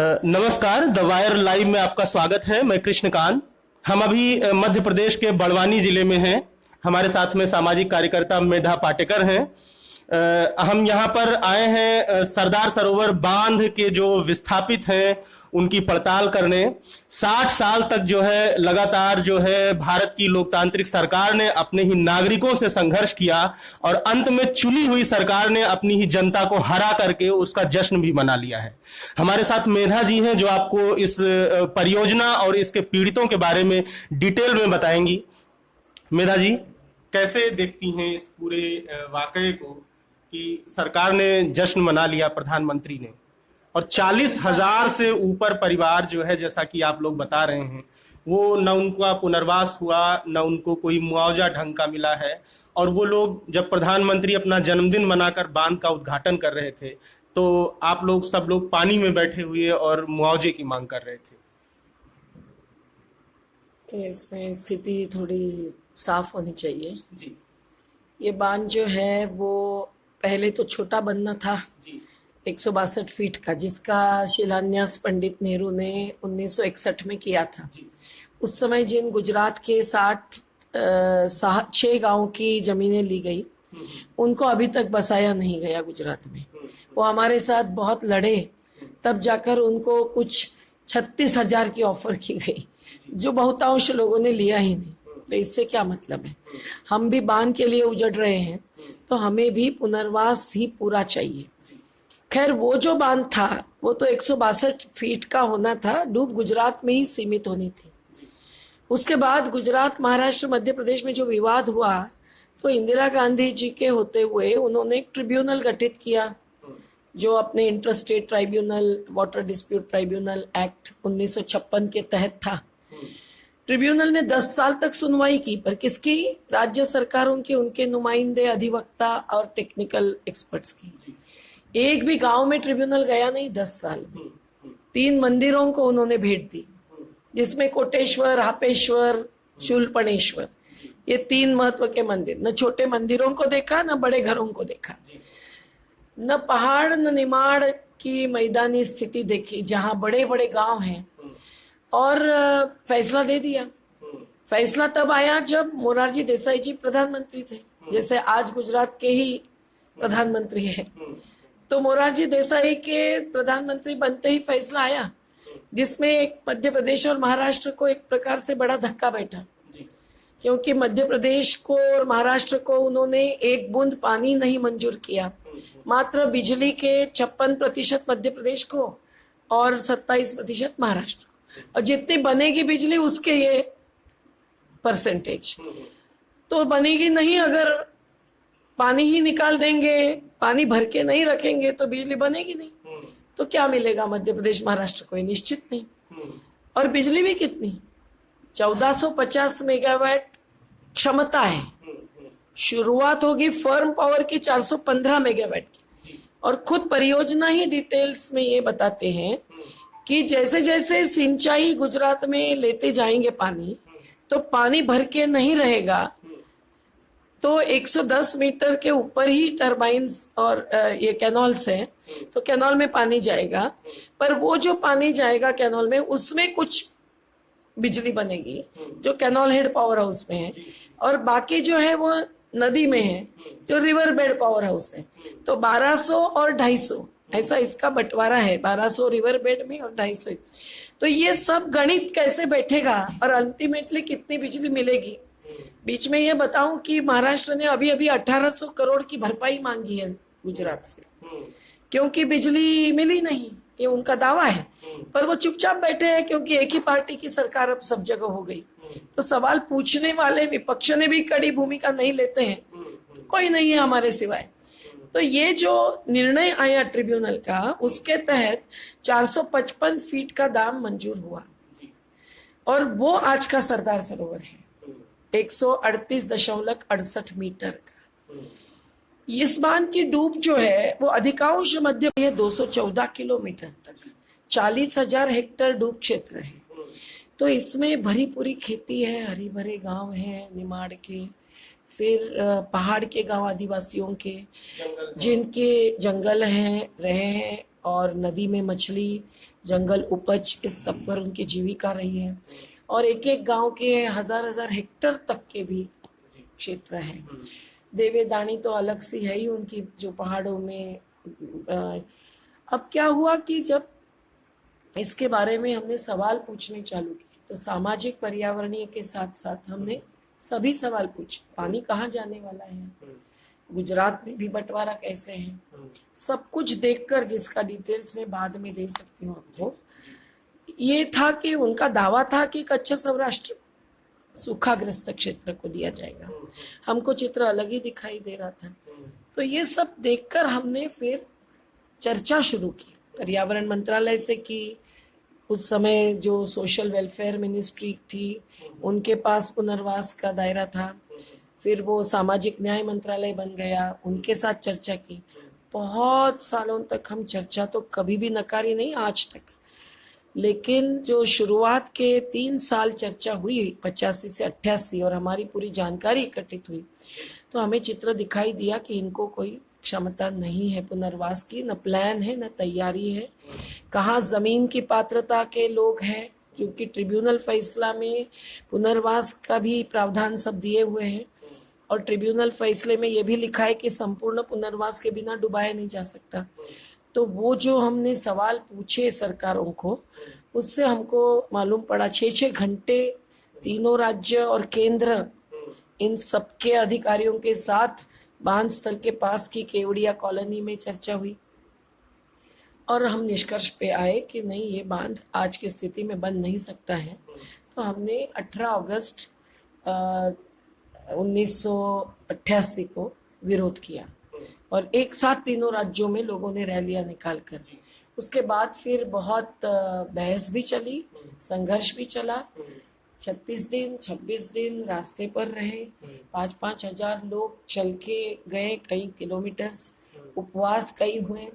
नमस्कार, the wire live में आपका स्वागत है। मैं कृष्णकांत। हम अभी मध्य प्रदेश के बड़वानी जिले में हैं। हमारे साथ में सामाजिक कार्यकर्ता मेधा पाटेकर हैं। हम यहाँ पर आए हैं सरदार सरोवर बांध के जो विस्थापित हैं उनकी पड़ताल करने। 60 साल तक जो है लगातार जो है भारत की लोकतांत्रिक सरकार ने अपने ही नागरिकों से संघर्ष किया और अंत में चुनी हुई सरकार ने अपनी ही जनता को हरा करके उसका जश्न भी मना लिया है। हमारे साथ मेधा जी हैं जो आपको इस परियोजना और इसके पीड़ितों के बारे में डिटेल में बताएंगी। मेधा जी, कैसे देखती हैं इस पूरे वाकये को कि सरकार ने जश्न मना लिया, प्रधानमंत्री ने, और 40,000 से ऊपर परिवार जो है, जैसा कि आप लोग बता रहे हैं, वो न उनका पुनर्वास हुआ, न उनको कोई मुआवजा ढंग का मिला है। और वो लोग जब प्रधानमंत्री अपना जन्मदिन मनाकर बांध का उद्घाटन कर रहे थे तो आप लोग सब लोग पानी में बैठे हुए और मुआवजे की मांग कर रहे थे। इसमें स्थिति थोड़ी साफ होनी चाहिए जी। ये बांध जो है वो पहले तो छोटा बनना था जी। 162 फीट का, जिसका शिलान्यास पंडित नेहरू ने 1961 में किया था। जी। उस समय जिन गुजरात के 6 गांव की जमीनें ली गई उनको अभी तक बसाया नहीं गया गुजरात में। वो हमारे साथ बहुत लड़े, तब जाकर उनको कुछ 36,000 की ऑफर की गई, जो बहुतांश लोगों ने लिया ही नहीं। तो इससे क्या मतलब है? हम भी बांध के लिए उजड़ रहे हैं तो हमें भी पुनर्वास ही पूरा चाहिए। खैर, वो जो बांध था वो तो 162 फीट का होना था, डूब गुजरात में ही सीमित होनी थी। उसके बाद गुजरात, महाराष्ट्र, मध्य प्रदेश में जो विवाद हुआ तो इंदिरा गांधी जी के होते हुए उन्होंने एक ट्रिब्यूनल गठित किया जो अपने inter state tribunal, water dispute tribunal act 1956 के तहत था। ट्रिब्यूनल ने 10 साल तक सुनवाई की, पर किसकी? राज्य सरकारों के, उनके नुमाइंदे, अधिवक्ता और टेक्निकल एक्सपर्ट्स की। एक भी गांव में ट्रिब्यूनल गया नहीं 10 साल में। 3 मंदिरों को उन्होंने भेंट दी, जिसमें कोटेश्वर, हापेश्वर, शूलपणेश्वर, ये 3 महत्व के मंदिर। न छोटे मंदिरों को देखा, न बड़े घरों को देखा, न पहाड़ न निमाड़ की मैदानी स्थिति देखी जहां बड़े बड़े गांव हैं। और फैसला दे दिया। फैसला तब आया जब मोरारजी देसाई जी प्रधानमंत्री थे, जैसे आज गुजरात के ही प्रधानमंत्री है। तो मोरारजी देसाई के प्रधानमंत्री बनते ही फैसला आया, जिसमें एक मध्य प्रदेश और महाराष्ट्र को एक प्रकार से बड़ा धक्का बैठा, क्योंकि मध्य प्रदेश को और महाराष्ट्र को उन्होंने एक बूंद पानी नहीं मंजूर किया, मात्र बिजली के 56% मध्य प्रदेश को और 27% महाराष्ट्र। और जितनी बनेगी बिजली उसके ये परसेंटेज तो बनेगी नहीं। अगर पानी ही निकाल देंगे, पानी भर के नहीं रखेंगे तो बिजली बनेगी नहीं। तो क्या मिलेगा मध्य प्रदेश, महाराष्ट्र को? निश्चित नहीं। और बिजली भी कितनी? 1450 मेगावाट क्षमता है। शुरुआत होगी फर्म पावर की 415 मेगावाट की। और खुद परियोजना ही डिटेल्स में ये बताते हैं कि जैसे जैसे सिंचाई गुजरात में लेते जाएंगे पानी, तो पानी भर के नहीं रहेगा, तो 110 मीटर के ऊपर ही टरबाइन्स और ये कैनॉल्स हैं, तो कैनॉल में पानी जाएगा। पर वो जो पानी जाएगा कैनॉल में, उसमें कुछ बिजली बनेगी जो कैनॉल हेड पावर हाउस में है, और बाकी जो है वो नदी में है, जो रिवर बेड पावर हाउस है। तो 1200 और 250 ऐसा इसका बंटवारा है, 1200 रिवर बेड में और 250। तो ये सब गणित कैसे बैठेगा और अल्टीमेटली कितनी बिजली मिलेगी? बीच में ये बताऊं कि महाराष्ट्र ने अभी अभी 1800 करोड़ की भरपाई मांगी है गुजरात से, क्योंकि बिजली मिली नहीं, ये उनका दावा है। पर वो चुपचाप बैठे हैं क्योंकि एक ही पार्टी की सरकार अब सब जगह हो गई। तो सवाल पूछने वाले विपक्ष ने भी कड़ी भूमिका नहीं लेते हैं, कोई नहीं है हमारे सिवाय। तो ये जो निर्णय आया ट्रिब्यूनल का, उसके तहत 455 फीट का दाम मंजूर हुआ, और वो आज का सरदार सरोवर है 138.68 मीटर का। इस बांध की डूब जो है वो अधिकांश मध्य है 214 किलोमीटर तक, 40,000 हेक्टेयर डूब क्षेत्र है। तो इसमें भरी पूरी खेती है, हरी भरे गांव हैं निमाड़ के, फिर पहाड़ के गांव आदिवासियों के, जिनके जंगल हैं, रहे हैं, और नदी में मछली जंगल उपज, इस सब पर उनकी जीविका रही है। और एक एक गांव के हजार हजार हेक्टेयर तक के भी क्षेत्र हैं। देवेदानी तो अलग सी है ही उनकी, जो पहाड़ों में। अब क्या हुआ कि जब इसके बारे में हमने सवाल पूछने चालू किए तो सामाजिक पर्यावरणीय के साथ साथ हमने सभी सवाल पूछे। पानी कहाँ जाने वाला है, गुजरात में भी बंटवारा कैसे है, सब कुछ देखकर, जिसका डिटेल्स में बाद में दे सकती हूँ आपको। ये था कि उनका दावा था कि कच्छ सौराष्ट्र सूखाग्रस्त क्षेत्र को दिया जाएगा। हमको चित्र अलग ही दिखाई दे रहा था। तो ये सब देखकर हमने फिर चर्चा शुरू की, पर्यावरण मंत्रालय से की। उस समय जो सोशल वेलफेयर मिनिस्ट्री थी उनके पास पुनर्वास का दायरा था। फिर वो सामाजिक न्याय मंत्रालय बन गया, उनके साथ चर्चा की। बहुत सालों तक हम चर्चा तो कभी भी नकारी नहीं आज तक, लेकिन जो शुरुआत के 3 साल चर्चा हुई 85 से 88 और हमारी पूरी जानकारी एकत्रित हुई, तो हमें चित्र दिखाई दिया कि इनको कोई क्षमता नहीं है पुनर्वास की, न प्लान है न तैयारी है। कहाँ जमीन की पात्रता के लोग हैं, क्योंकि ट्रिब्यूनल फैसला में पुनर्वास का भी प्रावधान सब दिए हुए हैं और ट्रिब्यूनल फैसले में ये भी लिखा है कि संपूर्ण पुनर्वास के बिना डुबाया नहीं जा सकता। तो वो जो हमने सवाल पूछे सरकारों को, उससे हमको मालूम पड़ा 6-6 घंटे तीनों राज्य और केंद्र इन सबके अधिकारियों के साथ बांध स्थल के पास की केवड़िया कॉलोनी में चर्चा हुई और हम निष्कर्ष पे आए कि नहीं, ये बांध आज की स्थिति में बन नहीं सकता है। तो हमने 18 अगस्त 1988 को विरोध किया और एक साथ तीनों राज्यों में लोगों ने रैलियां निकालकर, उसके बाद फिर बहुत बहस भी चली, संघर्ष भी चला। 36 दिन 26 दिन रास्ते पर रहे, 5-5 हजार लोग चल के गए कई किलोमीटर, उपवास कई हुए,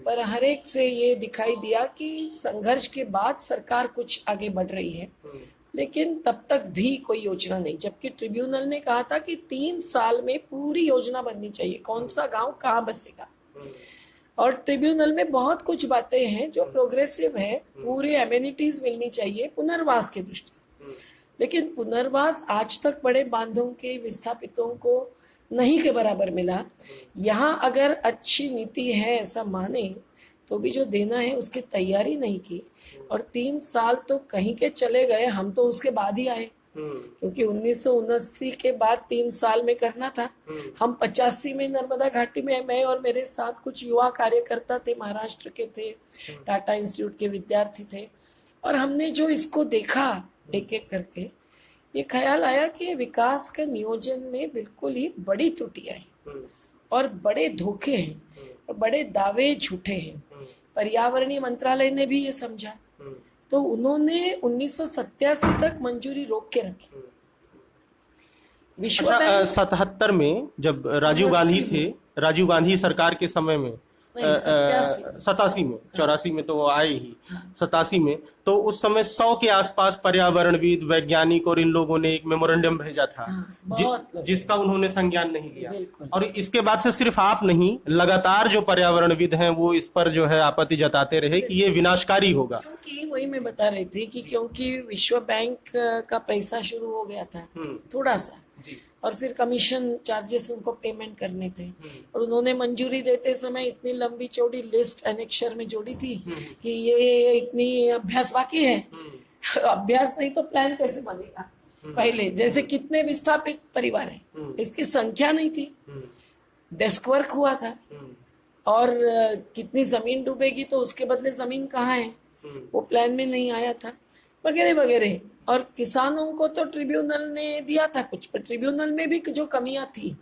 पर हर एक से ये दिखाई दिया कि संघर्ष के बाद सरकार कुछ आगे बढ़ रही है, लेकिन तब तक भी कोई योजना नहीं। जबकि ट्रिब्यूनल ने कहा था कि 3 साल में पूरी योजना बननी चाहिए, कौन सा गांव कहाँ बसेगा। और ट्रिब्यूनल में बहुत कुछ बातें हैं जो प्रोग्रेसिव है, पूरे एमेनिटीज मिलनी चाहिए पुनर्वास की दृष्टि से। लेकिन पुनर्वास आज तक बड़े बांधों के विस्थापितों को नहीं के बराबर मिला। यहाँ अगर अच्छी नीति है ऐसा माने तो भी जो देना है उसकी तैयारी नहीं की और 3 साल तो कहीं के चले गए। हम तो उसके बाद ही आए, क्योंकि 1979 के बाद 3 साल में करना था। हम 85 में नर्मदा घाटी में, मैं और मेरे साथ कुछ युवा कार्यकर्ता थे, महाराष्ट्र के थे, टाटा इंस्टीट्यूट के विद्यार्थी थे, और हमने जो इसको देखा एक एक करके, ये ख्याल आया कि विकास का नियोजन में बिल्कुल ही बड़ी त्रुटियां हैं और बड़े धोखे हैं और बड़े दावे झूठे हैं। पर्यावरणीय मंत्रालय ने भी ये समझा, तो उन्होंने 1987 तक मंजूरी रोक के रखी। विश्व बैंक 77 में जब राजीव गांधी थे, राजीव गांधी सरकार के समय में, 87 में, 84 में तो वो आए ही, 87 में, तो उस समय 100 के आसपास पर्यावरणविद, वैज्ञानिक और इन लोगों ने एक मेमोरेंडम भेजा था, जिसका उन्होंने संज्ञान नहीं लिया। और इसके बाद से सिर्फ आप नहीं, लगातार जो पर्यावरणविद हैं वो इस पर जो है आपत्ति जताते रहे कि ये विनाशकारी होगा। क्योंकि वही मैं बता रही थी कि क्योंकि विश्व बैंक का पैसा शुरू हो गया था थोड़ा सा, और फिर कमीशन चार्जेस उनको पेमेंट करने थे, और उन्होंने मंजूरी देते समय इतनी लंबी चौड़ी लिस्ट एनेक्शर में जोड़ी थी कि ये इतनी अभ्यास बाकी है। अभ्यास नहीं तो प्लान कैसे बनेगा। पहले जैसे कितने विस्थापित परिवार हैं, इसकी संख्या नहीं थी, डेस्क वर्क हुआ था, और कितनी जमीन डूबेगी तो उसके बदले जमीन कहाँ है वो प्लान में नहीं आया था, वगैरह वगैरह। और किसानों को तो ट्रिब्यूनल ने दिया था कुछ, पर ट्रिब्यूनल में भी जो कमियां थी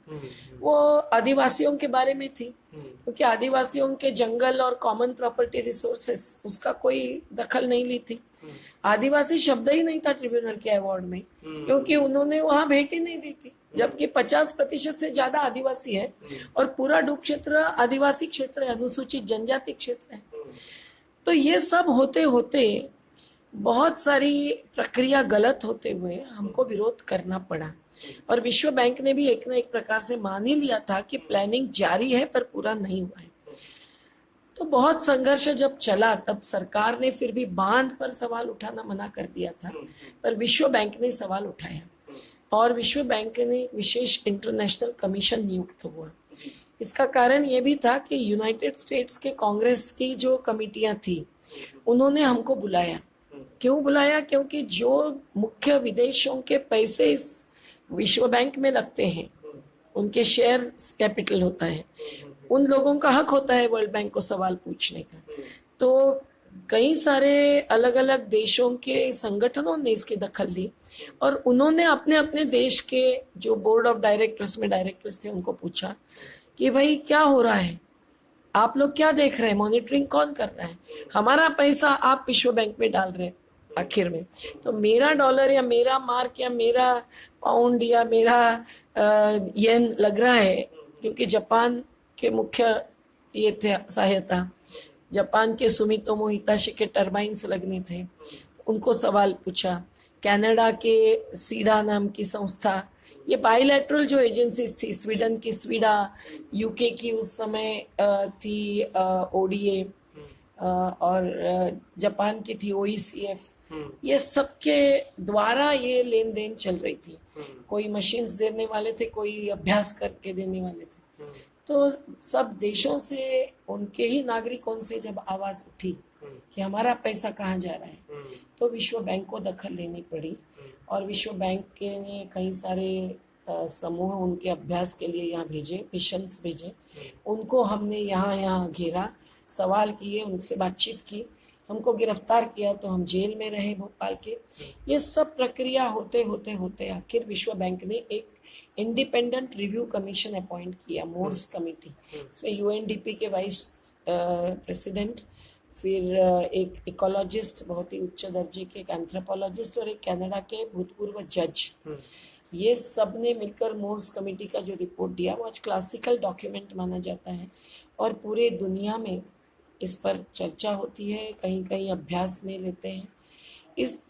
वो आदिवासियों के बारे में थी, क्योंकि आदिवासियों के जंगल और कॉमन प्रॉपर्टी रिसोर्सेस उसका कोई दखल नहीं ली थी। आदिवासी शब्द ही नहीं था ट्रिब्यूनल के अवार्ड में, क्योंकि उन्होंने वहां भेंट ही नहीं दी थी, जबकि 50% से ज्यादा आदिवासी है और पूरा डूब क्षेत्र आदिवासी क्षेत्र है, अनुसूचित जनजाति क्षेत्र है। तो ये सब होते होते बहुत सारी प्रक्रिया गलत होते हुए हमको विरोध करना पड़ा, और विश्व बैंक ने भी एक ना एक प्रकार से मान ही लिया था कि प्लानिंग जारी है पर पूरा नहीं हुआ है। तो बहुत संघर्ष जब चला तब सरकार ने फिर भी बांध पर सवाल उठाना मना कर दिया था, पर विश्व बैंक ने सवाल उठाया और विश्व बैंक ने विशेष इंटरनेशनल कमीशन नियुक्त हुआ। इसका कारण ये भी था कि यूनाइटेड स्टेट्स के कांग्रेस की जो कमिटियां थी उन्होंने हमको बुलाया। क्यों बुलाया? क्योंकि जो मुख्य विदेशों के पैसे इस विश्व बैंक में लगते हैं, उनके शेयर कैपिटल होता है, उन लोगों का हक होता है वर्ल्ड बैंक को सवाल पूछने का। तो कई सारे अलग अलग देशों के संगठनों ने इसकी दखल ली और उन्होंने अपने अपने देश के जो बोर्ड ऑफ डायरेक्टर्स में डायरेक्टर्स थे उनको पूछा कि भाई क्या हो रहा है, आप लोग क्या देख रहे हैं, मॉनिटरिंग कौन कर रहा है, हमारा पैसा आप विश्व बैंक में डाल रहे हैं। आखिर में तो मेरा डॉलर या मेरा मार्क या मेरा पाउंड या मेरा येन लग रहा है, क्योंकि जापान के मुख्य ये थे सहायता, जापान के सुमितोमो हिताशी के टर्बाइन्स लगने थे, उनको सवाल पूछा। कनाडा के सीडा नाम की संस्था, ये बायलैटरल जो एजेंसीज थी, स्वीडन की स्वीडा, यूके की उस समय थी ओडीए और जापान की थी ओईसीएफ, ये सबके द्वारा ये लेन देन चल रही थी। कोई मशीन्स देने वाले थे, कोई अभ्यास करके देने वाले थे। तो सब देशों से, उनके ही नागरिकों से जब आवाज उठी कि हमारा पैसा कहाँ जा रहा है, तो विश्व बैंक को दखल लेनी पड़ी और विश्व बैंक के ने कई सारे समूह उनके अभ्यास के लिए यहाँ भेजे, मिशंस भेजे, उनको हमने यहाँ घेरा, सवाल किए, उनसे बातचीत की, हमको गिरफ्तार किया तो हम जेल में रहे भोपाल के। ये सब प्रक्रिया होते होते होते आखिर विश्व बैंक ने एक इंडिपेंडेंट रिव्यू कमीशन अपॉइंट किया, मोर्स कमेटी। इसमें यूएनडीपी के वाइस प्रेसिडेंट, फिर एक इकोलॉजिस्ट, बहुत ही उच्च दर्जे के एक एंथ्रोपोलॉजिस्ट और एक कनाडा के भूतपूर्व जज, ये सब ने मिलकर मोर्स कमेटी का जो रिपोर्ट दिया वो आज क्लासिकल डॉक्यूमेंट माना जाता है और पूरे दुनिया में इस पर चर्चा होती है, कहीं कहीं अभ्यास में लेते हैं।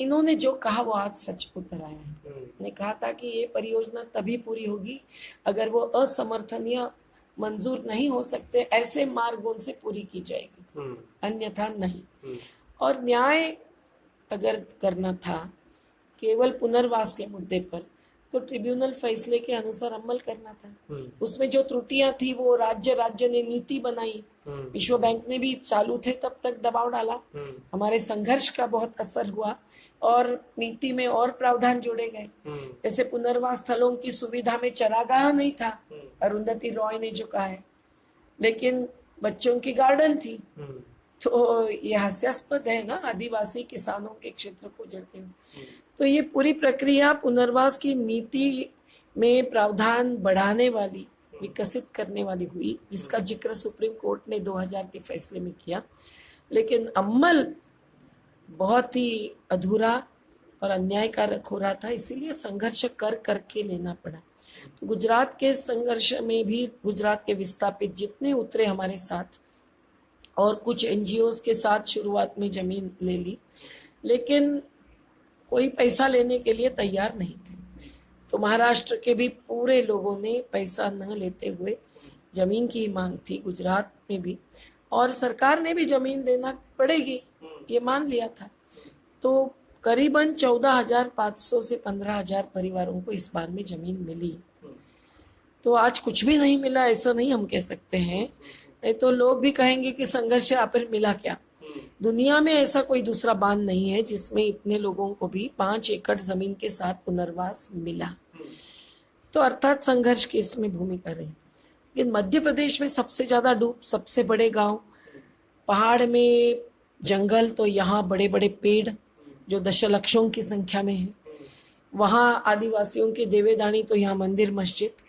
इन्होंने जो कहा वो आज सच उतर आया है। ने कहा था कि ये परियोजना तभी पूरी होगी अगर वो असमर्थनीय, मंजूर नहीं हो सकते ऐसे मार्गों से पूरी की जाएगी, अन्यथा नहीं। और न्याय अगर करना था केवल पुनर्वास के मुद्दे पर, तो ट्रिब्यूनल फैसले के अनुसार अमल करना था। उसमें जो त्रुटियां थी वो राज्य ने नीति बनाई, विश्व बैंक ने भी चालू थे तब तक दबाव डाला, हमारे संघर्ष का बहुत असर हुआ और नीति में और प्रावधान जोड़े गए। जैसे पुनर्वास स्थलों की सुविधा में चरागाह नहीं था, अरुंधति रॉय ने जो कहा है, लेकिन बच्चों की गार्डन थी। तो ये हास्यास्पद है ना, आदिवासी किसानों के क्षेत्र को उजड़ते हुए। तो ये पूरी प्रक्रिया पुनर्वास की नीति में प्रावधान बढ़ाने वाली, विकसित करने वाली हुई, जिसका जिक्र सुप्रीम कोर्ट ने 2000 के फैसले में किया, लेकिन अमल बहुत ही अधूरा और अन्यायकारक हो रहा था, इसीलिए संघर्ष करके लेना पड़ा। तो गुजरात के संघर्ष में भी गुजरात के विस्थापित जितने उतरे हमारे साथ, और कुछ एनजीओज के साथ शुरुआत में जमीन ले ली, लेकिन कोई पैसा लेने के लिए तैयार नहीं थे। तो महाराष्ट्र के भी पूरे लोगों ने पैसा न लेते हुए जमीन की मांग थी, गुजरात में भी, और सरकार ने भी जमीन देना पड़ेगी ये मान लिया था। तो करीबन 14,500 से 15,000 परिवारों को इस बार में जमीन मिली। तो आज कुछ भी नहीं मिला ऐसा नहीं हम कह सकते हैं, नहीं तो लोग भी कहेंगे कि संघर्ष आखिर मिला क्या। दुनिया में ऐसा कोई दूसरा बांध नहीं है जिसमें इतने लोगों को भी 5 एकड़ जमीन के साथ पुनर्वास मिला। तो अर्थात संघर्ष की इसमें भूमिका रही। लेकिन मध्य प्रदेश में सबसे ज्यादा डूब, सबसे बड़े गांव, पहाड़ में जंगल, तो यहाँ बड़े बड़े पेड़ जो दशलक्षों की संख्या में है, वहाँ आदिवासियों के देवेदानी, तो यहाँ मंदिर मस्जिद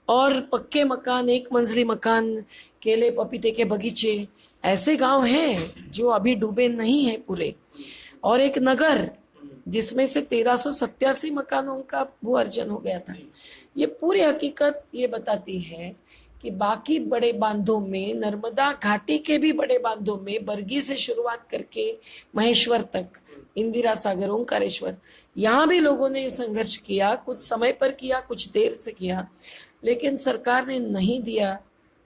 और पक्के मकान, 1 मंजिली मकान, केले पपीते के बगीचे, ऐसे गांव हैं जो अभी डूबे नहीं हैं पूरे। और एक नगर जिसमें से 1387 मकानों का भू अर्जन हो गया था। ये पूरी हकीकत ये बताती है कि बाकी बड़े बांधों में, नर्मदा घाटी के भी बड़े बांधों में, बरगी से शुरुआत करके महेश्वर तक, इंदिरा सागर, ओंकारेश्वर, यहाँ भी लोगों ने संघर्ष किया, कुछ समय पर किया, कुछ देर से किया, लेकिन सरकार ने नहीं दिया,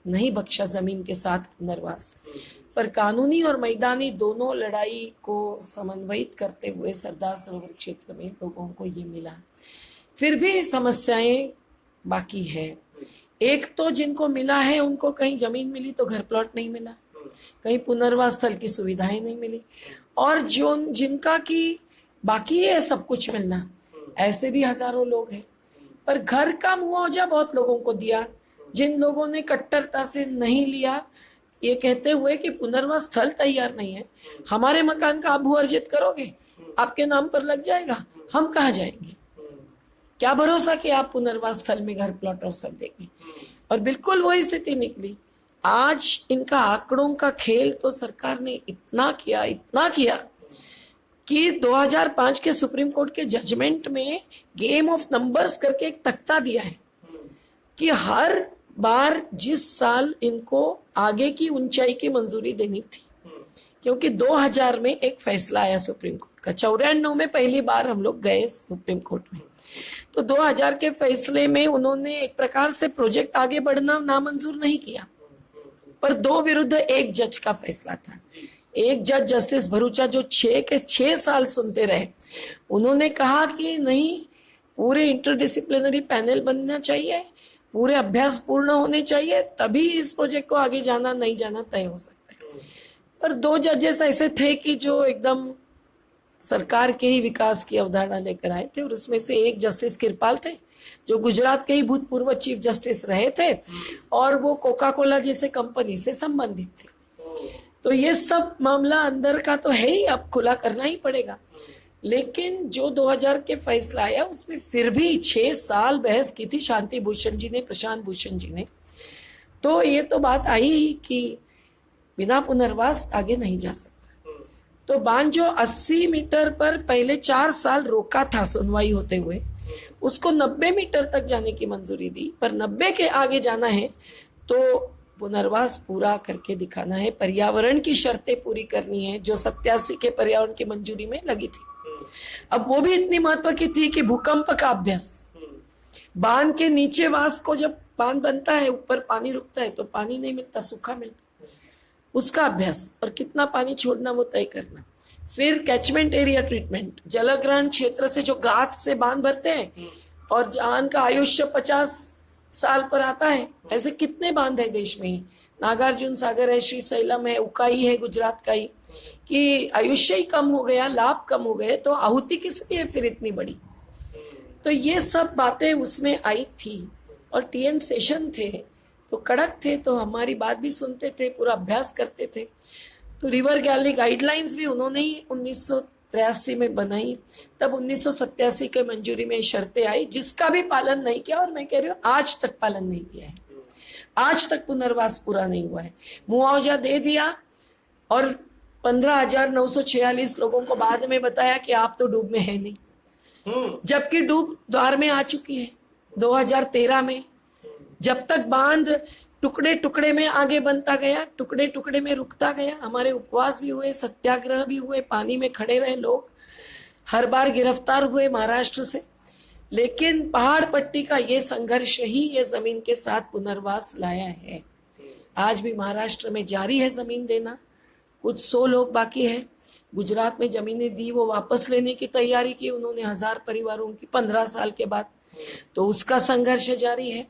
नहीं बख्शा जमीन के साथ पुनर्वास। पर कानूनी और मैदानी दोनों लड़ाई को समन्वयित करते हुए सरदार सरोवर क्षेत्र में लोगों को ये मिला। फिर भी समस्याएं बाकी है। एक तो जिनको मिला है उनको कहीं जमीन मिली तो घर प्लॉट नहीं मिला, कहीं पुनर्वास स्थल की सुविधाएं नहीं मिली, और जो जिनका की बाकी है सब कुछ मिलना, ऐसे भी हजारों लोग हैं। पर घर का मुआवजा बहुत लोगों को दिया, जिन लोगों ने कट्टरता से नहीं लिया, ये कहते हुए कि पुनर्वास स्थल तैयार नहीं है, हमारे मकान का आप भू अर्जित करोगे, आपके नाम पर लग जाएगा, हम कहाँ जाएंगे, क्या भरोसा कि आप पुनर्वास स्थल में घर प्लॉट और सब देंगे। और बिल्कुल वही स्थिति निकली। आज इनका आंकड़ों का खेल तो सरकार ने इतना किया कि 2005 के सुप्रीम कोर्ट के जजमेंट में गेम ऑफ नंबर्स करके एक तख्ता दिया है कि हर बार जिस साल इनको आगे की ऊंचाई की मंजूरी देनी थी, क्योंकि 2000 में एक फैसला आया सुप्रीम कोर्ट का, 94 में पहली बार हम लोग गए सुप्रीम कोर्ट में, तो 2000 के फैसले में उन्होंने एक प्रकार से प्रोजेक्ट आगे बढ़ना नामंजूर नहीं किया, पर 2 विरुद्ध 1 जज का फैसला था। एक जज जस्टिस भरूचा जो 6 साल सुनते रहे, उन्होंने कहा कि नहीं, पूरे इंटरडिसिप्लिनरी पैनल बनना चाहिए, पूरे अभ्यास पूर्ण होने चाहिए, तभी इस प्रोजेक्ट को आगे जाना नहीं जाना तय हो सकता है। पर 2 जजेस ऐसे थे कि जो एकदम सरकार के ही विकास की अवधारणा लेकर आए थे, और उसमें से एक जस्टिस किरपाल थे जो गुजरात के ही भूतपूर्व चीफ जस्टिस रहे थे, और वो कोका कोला जैसे कंपनी से संबंधित थे। तो ये सब मामला अंदर का तो है ही, अब खुला करना ही पड़ेगा। लेकिन जो 2000 के फैसला आया उसमें फिर भी 6 साल बहस की थी शांति भूषण जी ने, प्रशांत भूषण जी ने। तो ये तो बात आई ही कि बिना पुनर्वास आगे नहीं जा सकता। तो बांध जो 80 मीटर पर पहले 4 साल रोका था सुनवाई होते हुए, उसको 90 मीटर तक जाने की मंजूरी दी, पर 90 के आगे जाना है तो पुनर्वास पूरा करके दिखाना है, पर्यावरण की शर्तें पूरी करनी है जो 87 के पर्यावरण की मंजूरी में लगी थी। अब वो भी इतनी महत्व की थी कि भूकंप का अभ्यास, बांध के नीचे वास को जब बांध बनता है ऊपर पानी रुकता है तो पानी नहीं मिलता, सूखा मिलता, उसका अभ्यास, और कितना पानी छोड़ना वो तय करना। फिर कैचमेंट एरिया ट्रीटमेंट, जलग्रहण क्षेत्र से जो गाद से बांध भरते हैं और जहां का आयुष्य 50 साल पर आता है, ऐसे कितने बांध है देश में ही, नागार्जुन सागर है, श्रीशैलम है, उकाई है गुजरात का ही, कि आयुष्य ही कम हो गया, लाभ कम हो गए, तो आहुति किस लिए फिर इतनी बड़ी। तो ये सब बातें उसमें आई थी, और टीएन सेशन थे तो कड़क थे, तो हमारी बात भी सुनते थे, पूरा अभ्यास करते थे। तो रिवर गैलरी गाइडलाइंस भी उन्होंने ही 1983 में बनाई, तब 1987 के मंजूरी में शर्तें आई, जिसका भी पालन नहीं किया, और मैं कह रही हूँ आज तक पालन नहीं किया है, आज तक पुनर्वास पूरा नहीं हुआ है। मुआवजा दे दिया और 15,946 लोगों को बाद में बताया कि आप तो डूब में है नहीं, जबकि डूब द्वार में आ चुकी है 2013 में। जब तक बांध टुकड़े टुकड़े में आगे बनता गया, टुकड़े टुकड़े में रुकता गया, हमारे उपवास भी हुए, सत्याग्रह भी हुए, पानी में खड़े रहे लोग, हर बार गिरफ्तार हुए महाराष्ट्र से, लेकिन पहाड़ पट्टी का ये संघर्ष ही ये जमीन के साथ पुनर्वास लाया है। आज भी महाराष्ट्र में जारी है जमीन देना, कुछ 100 लोग बाकी है। गुजरात में जमीनें दी, वो वापस लेने की तैयारी की उन्होंने 1000 परिवारों की 15 साल के बाद, तो उसका संघर्ष जारी है।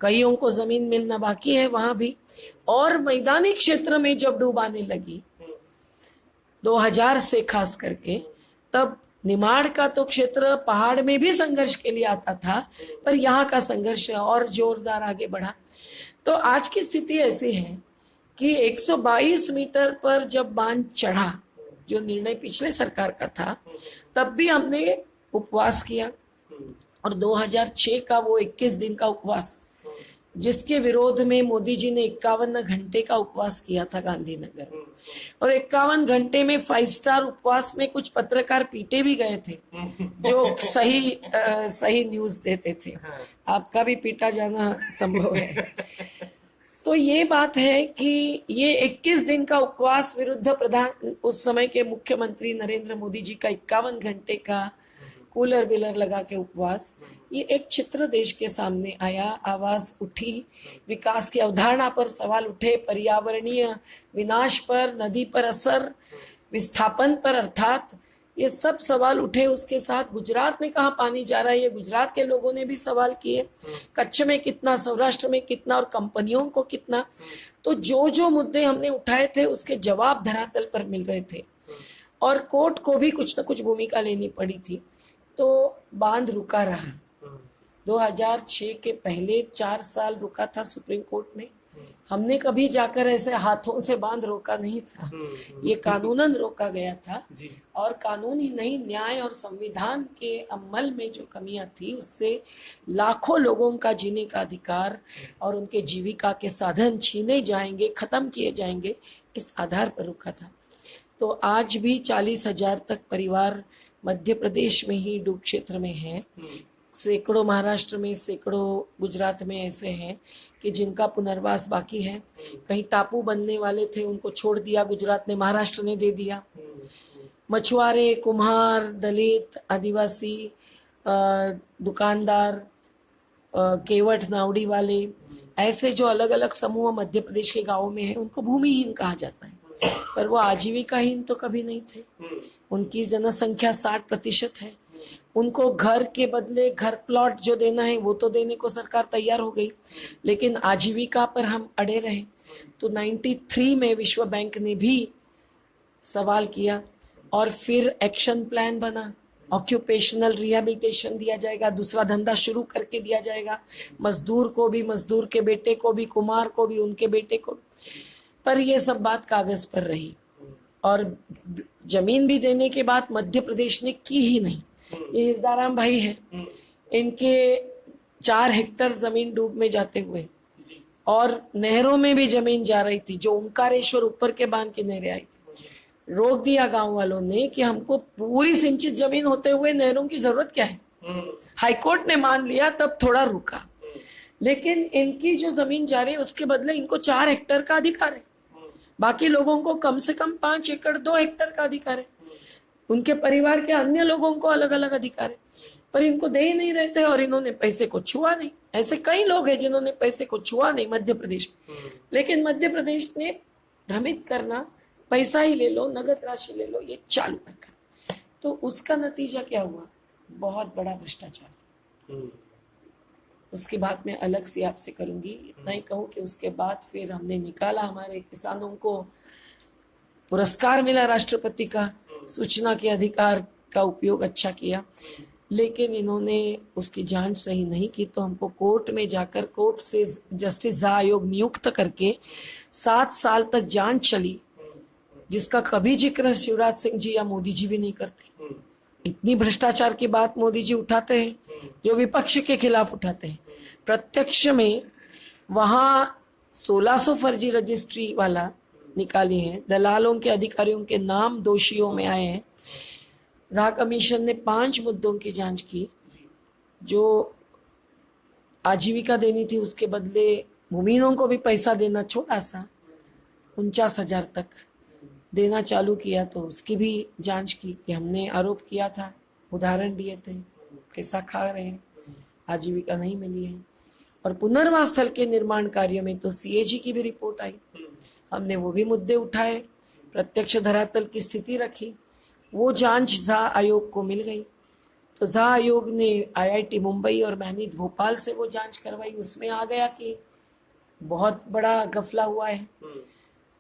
कईयों को जमीन मिलना बाकी है वहां भी। और मैदानी क्षेत्र में जब डूब आने लगी 2000 से खास करके, तब निमाड़ का तो क्षेत्र पहाड़ में भी संघर्ष के लिए आता था, पर यहाँ का संघर्ष और जोरदार आगे बढ़ा। तो आज की स्थिति ऐसी है कि 122 मीटर पर जब बांध चढ़ा, जो निर्णय पिछले सरकार का था, तब भी हमने उपवास किया, और 2006 का वो 21 दिन का उपवास, जिसके विरोध में मोदी जी ने 51 घंटे का उपवास किया था गांधीनगर, और 51 घंटे में 5 स्टार उपवास में कुछ पत्रकार पीटे भी गए थे जो सही न्यूज देते थे। आपका भी पीटा जाना संभव है। तो ये बात है कि ये 21 दिन का उपवास विरुद्ध उस समय के मुख्यमंत्री नरेंद्र मोदी जी का 51 घंटे का कूलर बिलर लगा के उपवास, ये एक चित्र देश के सामने आया, आवाज उठी, विकास की अवधारणा पर सवाल उठे, पर्यावरणीय विनाश पर, नदी पर असर, विस्थापन पर, अर्थात ये सब सवाल उठे। उसके साथ गुजरात में कहाँ पानी जा रहा है, ये गुजरात के लोगों ने भी सवाल किए, कच्छ में कितना, सौराष्ट्र में कितना और कंपनियों को कितना। तो जो जो मुद्दे हमने उठाए थे उसके जवाब धरातल पर मिल रहे थे और कोर्ट को भी कुछ न कुछ भूमिका लेनी पड़ी थी। तो बांध रुका रहा। 2006 के पहले 4 साल रुका था सुप्रीम कोर्ट ने। हमने कभी जाकर ऐसे हाथों से बांध रोका नहीं था, ये कानूनन रोका गया था। और कानून ही नहीं, न्याय और संविधान के अमल में जो कमियां थी उससे लाखों लोगों का जीने का अधिकार और उनके जीविका के साधन छीने जाएंगे, खत्म किए जाएंगे, इस आधार पर रुका था। तो आज भी 40,000 तक परिवार मध्य प्रदेश में ही डूब क्षेत्र में हैं। सैकड़ों महाराष्ट्र में, सैकड़ों गुजरात में ऐसे हैं कि जिनका पुनर्वास बाकी है। कहीं टापू बनने वाले थे, उनको छोड़ दिया गुजरात ने, महाराष्ट्र ने दे दिया। मछुआरे, कुम्हार, दलित, आदिवासी, दुकानदार, केवट, नावड़ी वाले, ऐसे जो अलग अलग समूह मध्य प्रदेश के गांवों में हैं, उनको भूमिहीन कहा जाता है। पर वो आजीविकाहीन तो कभी नहीं थे। उनकी जनसंख्या 60% है। उनको घर के बदले घर प्लॉट जो देना है वो तो देने को सरकार तैयार हो गई, लेकिन आजीविका पर हम अड़े रहे। तो 93 में विश्व बैंक ने भी सवाल किया और फिर एक्शन प्लान बना। ऑक्यूपेशनल रिहैबिलिटेशन दिया जाएगा, दूसरा धंधा शुरू करके दिया जाएगा, मजदूर को भी, मजदूर के बेटे को भी, कुम्हार को भी, उनके बेटे को। पर ये सब बात कागज पर रही और जमीन भी देने के बाद मध्य प्रदेश ने की ही नहीं। ये हिरदाराम भाई है, इनके 4 हेक्टेयर जमीन डूब में जाते हुए और नहरों में भी जमीन जा रही थी, जो ओंकारेश्वर ऊपर के बांध की नहरें आई थी। रोक दिया गांव वालों ने कि हमको पूरी सिंचित जमीन होते हुए नहरों की जरूरत क्या है। हाईकोर्ट ने मान लिया, तब थोड़ा रुका। लेकिन इनकी जो जमीन जा रही है उसके बदले इनको 4 हेक्टेयर का अधिकार है, बाकी लोगों को कम से कम 5 एकड़ 2 हेक्टेयर का अधिकार है। उनके परिवार के अन्य लोगों को अलग अलग अधिकार है, पर इनको दे ही नहीं रहते और इन्होंने पैसे को छुआ नहीं। ऐसे कई लोग हैं जिन्होंने पैसे को छुआ नहीं मध्य प्रदेश में, लेकिन मध्य प्रदेश ने भ्रमित करना, पैसा ही ले लो, नगद राशि ले लो, ये चालू रखा। तो उसका नतीजा क्या हुआ? बहुत बड़ा भ्रष्टाचार। उसकी बात मैं अलग से आपसे करूंगी। इतना ही कहूँ कि उसके बाद फिर हमने निकाला, हमारे किसानों को पुरस्कार मिला राष्ट्रपति का, सूचना के अधिकार का उपयोग अच्छा किया, लेकिन इन्होंने उसकी जांच सही नहीं की। तो हमको कोर्ट में जाकर, कोर्ट से जस्टिस झा आयोग नियुक्त करके 7 साल तक जांच चली, जिसका कभी जिक्र शिवराज सिंह जी या मोदी जी भी नहीं करते। इतनी भ्रष्टाचार की बात मोदी जी उठाते हैं जो विपक्ष के खिलाफ उठाते हैं। प्रत्यक्ष में वहां 1600 फर्जी रजिस्ट्री वाला निकाली हैं, दलालों के, अधिकारियों के नाम दोषियों में आए हैं। झा कमीशन ने 5 मुद्दों की जांच की। जो आजीविका देनी थी उसके बदले भूमिहीनों को भी पैसा देना, छोटा सा 49,000 तक देना चालू किया। तो उसकी भी जांच की कि हमने आरोप किया था, उदाहरण दिए थे, पैसा खा रहे हैं, आजीविका नहीं मिली है। और पुनर्वास स्थल के निर्माण कार्य में तो सीएजी की भी रिपोर्ट आई, हमने वो भी मुद्दे उठाए, प्रत्यक्ष धरातल की स्थिति रखी। वो जांच झा आयोग को मिल गई। तो झा आयोग ने आईआईटी मुंबई और मैनेज भोपाल से वो जांच करवाई। उसमें आ गया कि बहुत बड़ा गफला हुआ है।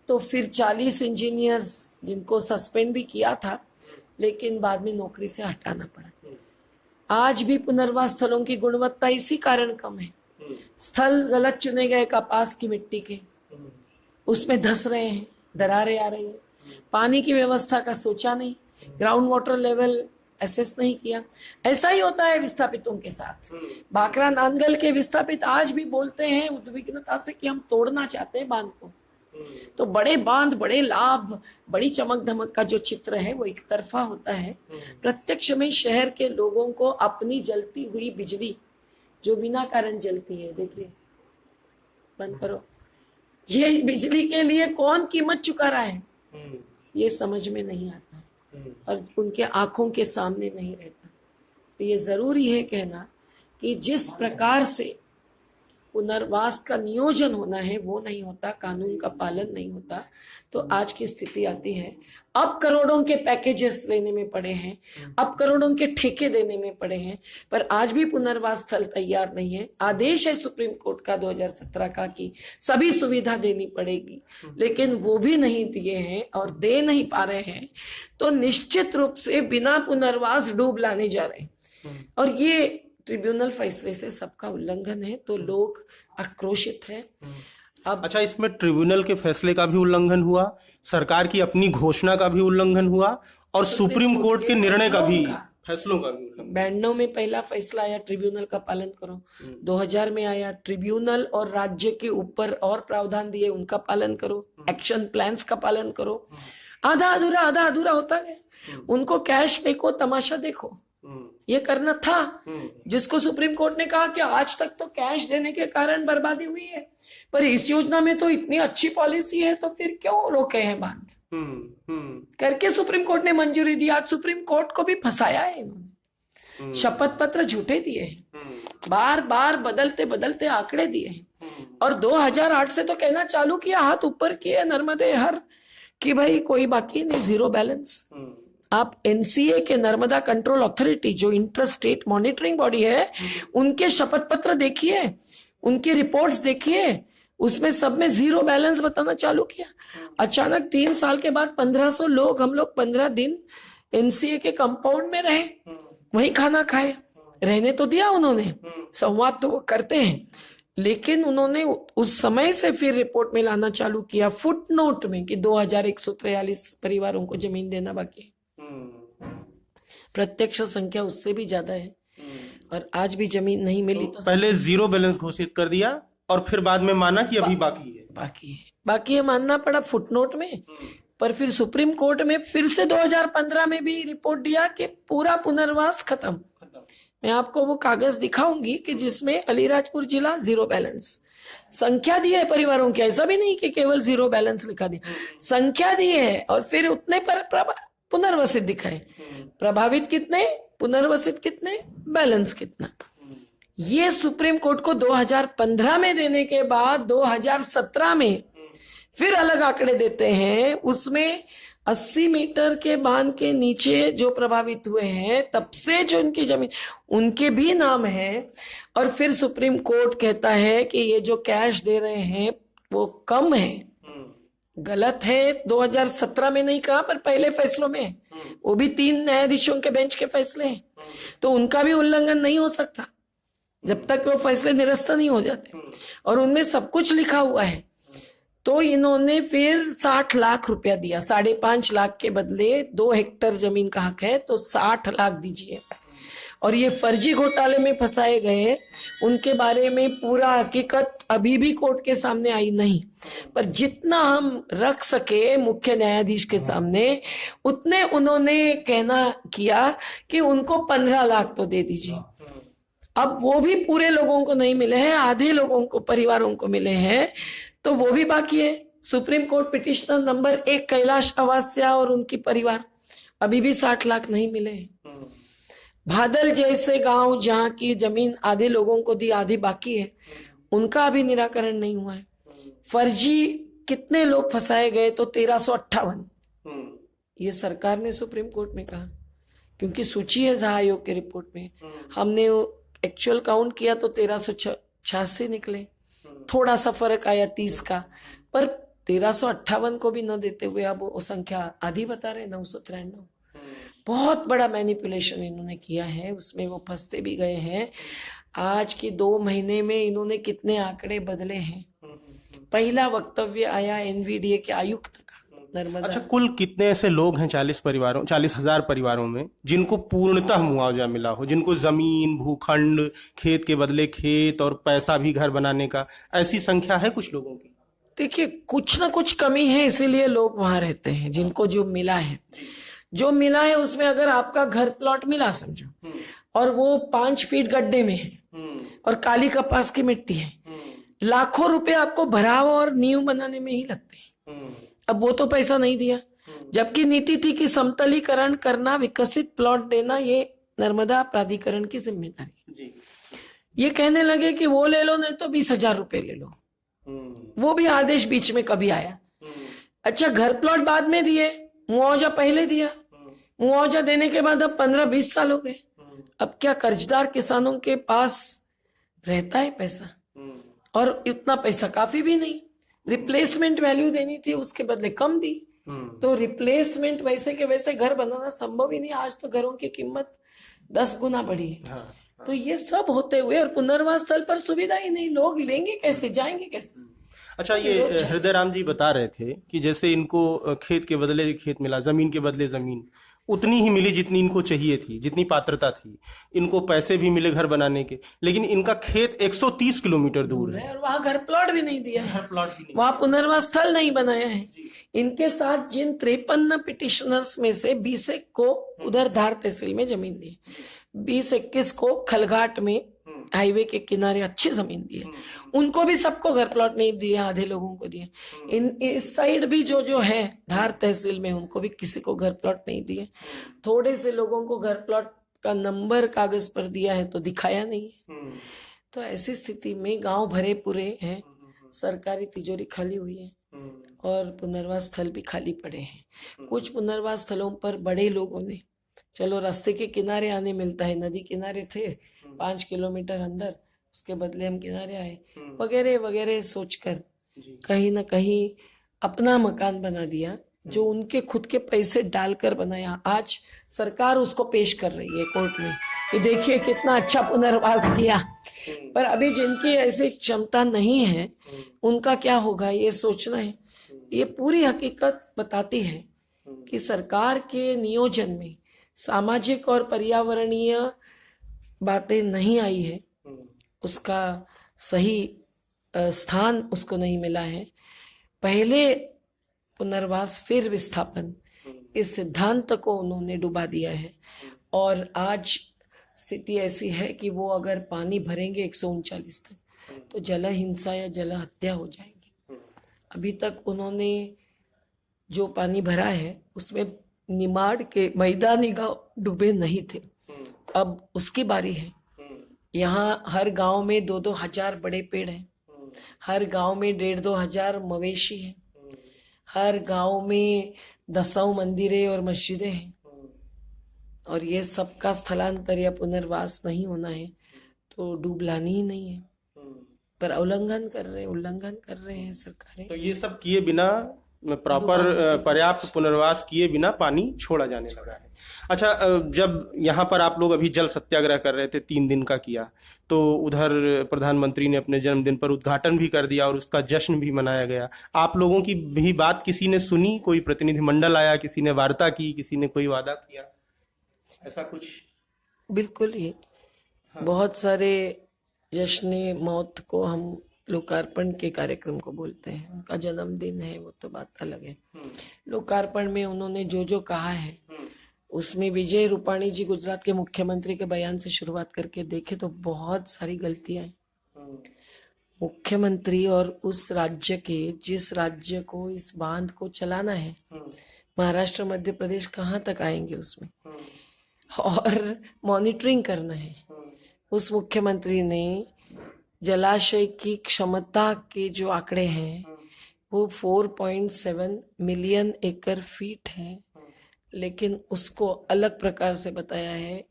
तो फिर 40 इंजीनियर्स जिनको सस्पेंड भी किया था, लेकिन बाद में नौकरी से हटाना पड़ा। आज भी पुनर्वास स्थलों की गुणवत्ता इसी कारण कम है। स्थल गलत चुने गए, कपास की मिट्टी के, उसमें धस रहे हैं, दरारें आ रही हैं। पानी की व्यवस्था का सोचा नहीं, ग्राउंड वाटर लेवल एसेस नहीं किया। ऐसा ही होता है विस्थापितों के साथ। भाखरा नांदगल के विस्थापित आज भी बोलते हैं उद्विग्नता से कि हम तोड़ना चाहते हैं बांध को। तो बड़े बांध, बड़े लाभ, बड़ी चमक धमक का जो चित्र है वो एक तरफा होता है। प्रत्यक्ष में शहर के लोगों को अपनी जलती हुई बिजली, जो बिना कारण जलती है, देखिए, बंद करो, ये बिजली के लिए कौन कीमत चुका रहा है, ये समझ में नहीं आता और उनके आंखों के सामने नहीं रहता। तो ये जरूरी है कहना कि जिस प्रकार से पुनर्वास का नियोजन होना है वो नहीं होता, कानून का पालन नहीं होता, तो आज की स्थिति आती है। अब करोड़ों के पैकेजेस लेने में पड़े हैं, अब करोड़ों के ठेके देने में पड़े हैं, पर आज भी पुनर्वास स्थल तैयार नहीं है। आदेश है सुप्रीम कोर्ट का 2017 का कि सभी सुविधा देनी पड़ेगी, लेकिन वो भी नहीं दिए हैं और दे नहीं पा रहे हैं, तो निश्चित रूप से बिना पुनर्वास डूब लाने जा रहे हैं। और ये ट्रिब्यूनल फैसले से सबका उल्लंघन है, तो लोग आक्रोशित है। अब अच्छा, इसमें ट्रिब्यूनल के फैसले का भी उल्लंघन हुआ, सरकार की अपनी घोषणा का भी उल्लंघन हुआ और सुप्रीम कोर्ट के निर्णय का भी, फैसलों का भी उल्लंघन। 92 में पहला फैसला आया ट्रिब्यूनल का पालन करो, 2000 में आया ट्रिब्यूनल और राज्य के ऊपर और प्रावधान दिए उनका पालन करो, एक्शन प्लान्स का पालन करो। आधा अधूरा होता गया। उनको कैश फेंको, तमाशा देखो, ये करना था। जिसको सुप्रीम कोर्ट ने कहा कि आज तक तो कैश देने के कारण बर्बादी हुई है, पर इस योजना में तो इतनी अच्छी पॉलिसी है, तो फिर क्यों रोके हैं बांध करके सुप्रीम कोर्ट ने मंजूरी दी। आज सुप्रीम कोर्ट को भी फंसाया है इन्होंने, शपथ पत्र झूठे दिए हैं, बार बार बदलते आंकड़े दिए हैं, और 2008 से तो कहना चालू किया, हाथ ऊपर किए नर्मदे हर, कि भाई कोई बाकी नहीं, जीरो बैलेंस। आप एनसीए के नर्मदा कंट्रोल अथॉरिटी जो इंटर स्टेट मॉनिटरिंग बॉडी है, उनके शपथ पत्र देखिए, उनकी रिपोर्ट्स देखिए, उसमें सब में जीरो बैलेंस बताना चालू किया। अचानक 3 साल के बाद 1500 लोग, हम लोग 15 दिन एनसीए के कंपाउंड में रहे, वहीं खाना खाए, रहने तो दिया उन्होंने, संवाद तो वो करते हैं, लेकिन उन्होंने उस समय से फिर रिपोर्ट में लाना चालू किया फुटनोट में कि 2143 परिवारों को जमीन देना बाकी है। प्रत्यक्ष संख्या उससे भी ज्यादा है, और आज भी जमीन नहीं मिली। तो पहले जीरो बैलेंस घोषित कर दिया और फिर बाद में माना कि अभी बाकी है मानना पड़ा फुटनोट में। पर फिर सुप्रीम कोर्ट में फिर से 2015 में भी रिपोर्ट दिया कि पूरा पुनर्वास खत्म। मैं आपको वो कागज दिखाऊंगी कि जिसमें अलीराजपुर जिला जीरो बैलेंस, संख्या दी है परिवारों की, ऐसा भी नहीं कि केवल जीरो बैलेंस लिखा दिया, संख्या दी है, और फिर उतने पर पुनर्वसित दिखाए, प्रभावित कितने, पुनर्वसित कितने, बैलेंस कितना। ये सुप्रीम कोर्ट को 2015 में देने के बाद 2017 में फिर अलग आंकड़े देते हैं। उसमें 80 मीटर के बांध के नीचे जो प्रभावित हुए हैं, तब से जो उनकी जमीन, उनके भी नाम है। और फिर सुप्रीम कोर्ट कहता है कि ये जो कैश दे रहे हैं वो कम है, गलत है। 2017 में नहीं कहा, पर पहले फैसलों में, वो भी 3 न्यायाधीशों के बेंच के फैसले हैं, तो उनका भी उल्लंघन नहीं हो सकता जब तक वो फैसले निरस्त नहीं हो जाते, और उनमें सब कुछ लिखा हुआ है। तो इन्होंने फिर 60 लाख रुपया दिया, 5.5 लाख के बदले 2 हेक्टेयर जमीन का हक है, तो 60 लाख दीजिए। और ये फर्जी घोटाले में फंसाए गए, उनके बारे में पूरा हकीकत अभी भी कोर्ट के सामने आई नहीं, पर जितना हम रख सके मुख्य न्यायाधीश के सामने, उतने उन्होंने कहना किया कि उनको 15 लाख तो दे दीजिए। अब वो भी पूरे लोगों को नहीं मिले हैं, आधे लोगों को, परिवारों को मिले हैं, तो वो भी बाकी है। Supreme Court petitioner number 1 Kailash Avasya और उनकी परिवार, अभी भी 60 लाख नहीं मिले हैं। भादल जैसे गांव जहां की जमीन आधे लोगों को दी, आधी बाकी है, उनका अभी निराकरण नहीं हुआ है। फर्जी कितने लोग फंसाए गए, तो 1358, ये सरकार ने सुप्रीम कोर्ट में कहा, क्योंकि सूची है झा आयोग के रिपोर्ट में। हमने एक्चुअल काउंट किया तो 1386 निकले, थोड़ा सा फर्क आया 30 का, पर 1358 को भी न देते हुए अब वो संख्या आधी बता रहे, 993। बहुत बड़ा मैनिपुलेशन इन्होंने किया है, उसमें वो फंसते भी गए हैं। आज की 2 महीने में इन्होंने कितने आंकड़े बदले हैं। पहला वक्तव्य आया एनवीडीए के आयुक्त का नर्मदा। अच्छा, कुल कितने ऐसे लोग हैं 40,000 परिवारों में जिनको पूर्णतः मुआवजा मिला हो, जिनको जमीन, भूखंड, खेत के बदले खेत और पैसा भी घर बनाने का, ऐसी संख्या है कुछ लोगों की? देखिए, कुछ ना कुछ कमी है, इसीलिए लोग वहां रहते हैं। जिनको जो मिला है, जो मिला है उसमें अगर आपका घर प्लॉट मिला समझो, और वो 5 फीट गड्ढे में है और काली कपास की मिट्टी है, लाखों रुपए आपको भराव और नींव बनाने में ही लगते हैं। अब वो तो पैसा नहीं दिया, जबकि नीति थी कि समतलीकरण करना, विकसित प्लॉट देना, ये नर्मदा प्राधिकरण की जिम्मेदारी। जी। ये कहने लगे कि वो ले लो, नहीं तो 20,000 रुपए ले लो। वो भी आदेश बीच में कभी आया। अच्छा, घर प्लॉट बाद में दिए, मुआवजा पहले दिया। मुआवजा देने के बाद अब 15-20 साल हो गए। अब क्या कर्जदार किसानों के पास रहता है पैसा? और इतना पैसा काफी भी नहीं। रिप्लेसमेंट वैल्यू देनी थी, उसके बदले कम दी। तो रिप्लेसमेंट वैसे के वैसे घर बनाना संभव ही नहीं। आज तो घरों की कीमत 10 गुना बढ़ी है। तो ये सब होते हुए और पुनर्वास स्थल पर सुविधा ही नहीं, लोग लेंगे कैसे, जाएंगे कैसे? अच्छा, ये हृदय राम जी बता रहे थे कि जैसे इनको खेत के बदले खेत मिला, जमीन के बदले जमीन उतनी ही मिली जितनी इनको चाहिए थी, जितनी पात्रता थी। इनको पैसे भी मिले घर बनाने के, लेकिन इनका खेत 130 किलोमीटर दूर है और वहां घर प्लॉट भी नहीं दिया है, घर प्लॉट भी नहीं, वहां पुनर्वास स्थल नहीं बनाया है। इनके साथ जिन 53 पिटिशनर्स में से 20 को उधर धार तहसील में जमीन दी, 20-21 को खलघाट में हाईवे के किनारे अच्छी जमीन दी है। उनको भी सबको घर प्लॉट नहीं दिए, आधे लोगों को दिए। इस साइड भी जो है धार तहसील में, उनको भी किसी को घर प्लॉट नहीं दिए। थोड़े से लोगों को घर प्लॉट का नंबर कागज पर दिया है तो दिखाया नहीं है। तो ऐसी स्थिति में गांव भरे पूरे हैं, सरकारी तिजोरी खाली हुई है और पुनर्वास स्थल भी खाली पड़े हैं। कुछ पुनर्वास स्थलों पर बड़े लोगों ने, चलो रास्ते के किनारे आने मिलता है, नदी किनारे थे 5 किलोमीटर अंदर, उसके बदले हम किनारे आए, वगैरह वगैरह सोचकर कहीं ना कहीं अपना मकान बना दिया, जो उनके खुद के पैसे डालकर बनाया। आज सरकार उसको पेश कर रही है कोर्ट में कि देखिए कितना अच्छा पुनर्वास किया। पर अभी जिनकी ऐसी क्षमता नहीं है उनका क्या होगा, ये सोचना है। ये पूरी हकीकत बताती है कि सरकार के नियोजन में सामाजिक और पर्यावरणीय बातें नहीं आई है, उसका सही स्थान उसको नहीं मिला है। पहले पुनर्वास फिर विस्थापन, इस सिद्धांत को उन्होंने डुबा दिया है। और आज स्थिति ऐसी है कि वो अगर पानी भरेंगे 139 तक तो जल हिंसा या जल हत्या हो जाएगी। अभी तक उन्होंने जो पानी भरा है उसमें निमाड़ के मैदानी गांव डूबे नहीं थे, अब उसकी बारी है। यहाँ हर गांव में 2-2 हजार बड़े पेड़ हैं, हर गांव में 1.5-2 हजार मवेशी हैं, हर गांव में 10 मंदिरें और मस्जिदें हैं। और ये सबका स्थलांतर या पुनर्वास नहीं होना है तो डूबलानी ही नहीं है। पर उल्लंघन कर रहे हैं सरकारें। तो ये सब किए बिना, प्रॉपर पर्याप्त पुनर्वास किए बिना पानी छोड़ा जाने लगा है। अच्छा, जब यहाँ पर आप लोग अभी जल सत्याग्रह कर रहे थे, 3 दिन का किया, तो उधर प्रधानमंत्री ने अपने जन्मदिन पर उद्घाटन भी कर दिया और उसका जश्न भी मनाया गया। आप लोगों की भी बात किसी ने सुनी? कोई प्रतिनिधिमंडल आया, किसी ने वार्ता की, किसी ने कोई वादा किया, ऐसा कुछ? बिल्कुल ही बहुत सारे जश्न मौत को हम लोकार्पण के कार्यक्रम को बोलते हैं, उनका जन्मदिन है वो तो बात अलग है। लोकार्पण में उन्होंने जो कहा है उसमें विजय रूपाणी जी गुजरात के मुख्यमंत्री के बयान से शुरुआत करके देखे तो बहुत सारी गलतियां हैं। मुख्यमंत्री और उस राज्य के, जिस राज्य को इस बांध को चलाना है, महाराष्ट्र मध्य प्रदेश कहाँ तक आएंगे उसमें, और मॉनिटरिंग करना है। उस मुख्यमंत्री ने जलाशय की क्षमता के जो आंकड़े हैं वो 4.7 मिलियन एकड़ फीट है, लेकिन उसको अलग प्रकार से बताया है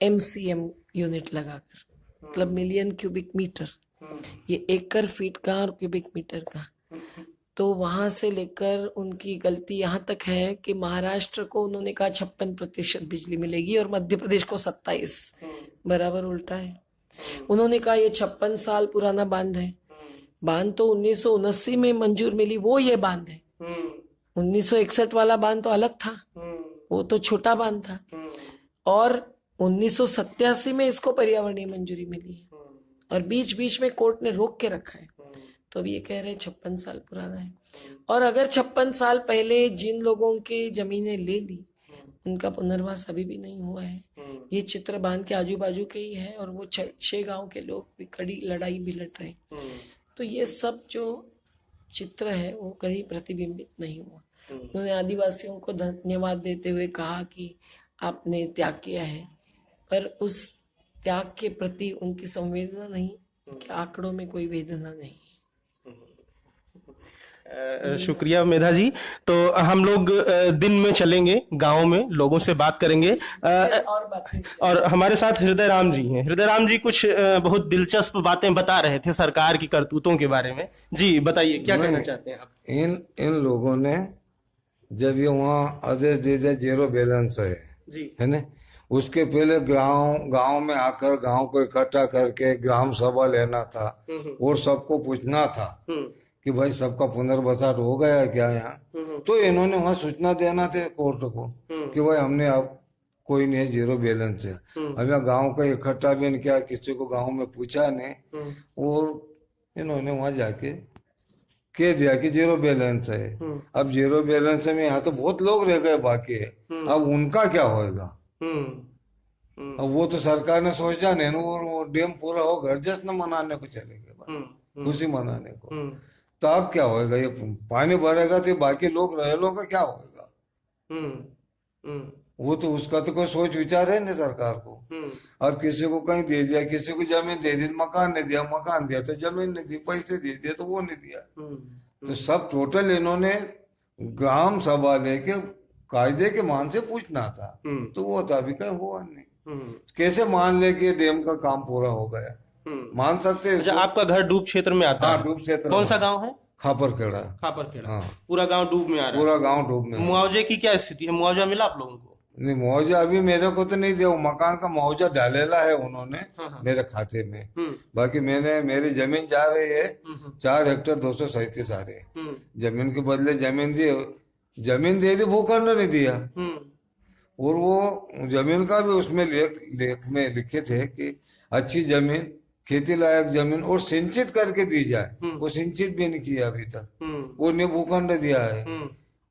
MCM यूनिट लगाकर, मतलब मिलियन क्यूबिक मीटर। ये एकड़ फीट का और क्यूबिक मीटर का। तो वहां से लेकर उनकी गलती यहाँ तक है कि महाराष्ट्र को उन्होंने कहा 56% बिजली मिलेगी और मध्य प्रदेश को 27, बराबर उल्टा है। उन्होंने कहा ये 56 साल पुराना बांध है, बांध तो 1979 में मंजूर मिली, वो ये बांध है। 1961 वाला बांध तो अलग था, वो तो छोटा बांध था, और 1987 में इसको पर्यावरणीय मंजूरी मिली है, और बीच बीच में कोर्ट ने रोक के रखा है। तो अब ये कह रहे हैं 56 साल पुराना है। और अगर 56 साल पहले जिन लोगों के जमीनें ले ली उनका पुनर्वास अभी भी नहीं हुआ है। ये चित्र बांध के आजू बाजू के ही है और वो 6 गांव के लोग भी कड़ी लड़ाई भी लड़ रहे हैं। तो ये सब जो चित्र है वो कहीं प्रतिबिंबित नहीं हुआ। उन्होंने आदिवासियों को धन्यवाद देते हुए कहा कि आपने त्याग किया है, पर उस त्याग के प्रति उनकी संवेदना नहीं, उनके आंकड़ों में कोई वेदना नहीं। शुक्रिया मेधा जी। तो हम लोग दिन में चलेंगे, गांव में लोगों से बात करेंगे। और बातें और हमारे साथ हृदय राम जी हैं। हृदय राम जी कुछ बहुत दिलचस्प बातें बता रहे थे सरकार की करतूतों के बारे में। जी बताइए, क्या कहना चाहते हैं आप? इन लोगों ने जब ये वहाँ आदेश दे दिया जीरो बैलेंस है ना, उसके पहले गांव में आकर गांव को इकट्ठा करके ग्राम सभा लेना था और सबको पूछना था कि भाई सबका पुनर्बसात हो गया है क्या यहाँ। तो इन्होंने वहाँ सूचना देना थे कोर्ट को कि भाई हमने अब कोई नहीं, जीरो बैलेंस है। अब यहाँ गाँव का इकट्ठा भी नहीं किया, किसी को गाँव में पूछा नहीं, और इन्होंने वहाँ जाके कह दिया कि जीरो बैलेंस है। अब जीरो बैलेंस में यहाँ तो बहुत लोग रह गए बाकी है, अब उनका क्या होएगा? अब वो तो सरकार ने सोचा नहीं ना, और वो डैम पूरा हो घर जश्न मनाने को चले गए, खुशी मनाने को। तो अब क्या होएगा? ये पानी भरेगा तो बाकी लोग रहेलों का क्या होएगा? वो तो उसका तो कोई सोच विचार है नहीं सरकार को। अब किसी को कहीं दे दिया, किसी को जमीन दे दी, मकान नहीं दिया, मकान दिया तो जमीन नहीं दी, पैसे दे दिए तो वो नहीं दिया। तो सब टोटल इन्होंने ग्राम सभा लेके कायदे के मान से पूछना था, तो वो तो अभी कहीं हुआ नहीं। कैसे मान ले कि डैम का काम पूरा हो गया? मान सकते हैं? अच्छा, आपका घर डूब क्षेत्र में आता है? हाँ, डूब क्षेत्र। कौन सा गांव है? खापरखेड़ा। खापरखेड़ा। हाँ। पूरा गांव डूब में आ रहा है? पूरा गांव डूब में। मुआवजे की क्या स्थिति है? मुआवजा मिला आप लोगों को? नहीं, मुआवजा अभी मेरे को तो नहीं दिया। मकान का मुआवजा डालेला है उन्होंने मेरे खाते में। बाकी मेरी जमीन जा रही है 4 हेक्टेयर 237 आ रहे। जमीन के बदले जमीन दी, जमीन दे दी, भूखंड नहीं दिया। और वो जमीन का भी उसमें लेख में लिखे थे कि अच्छी जमीन, खेती लायक जमीन और सिंचित करके दी जाए। वो सिंचित भी नहीं किया अभी तक, वो ने भूखंड दिया है।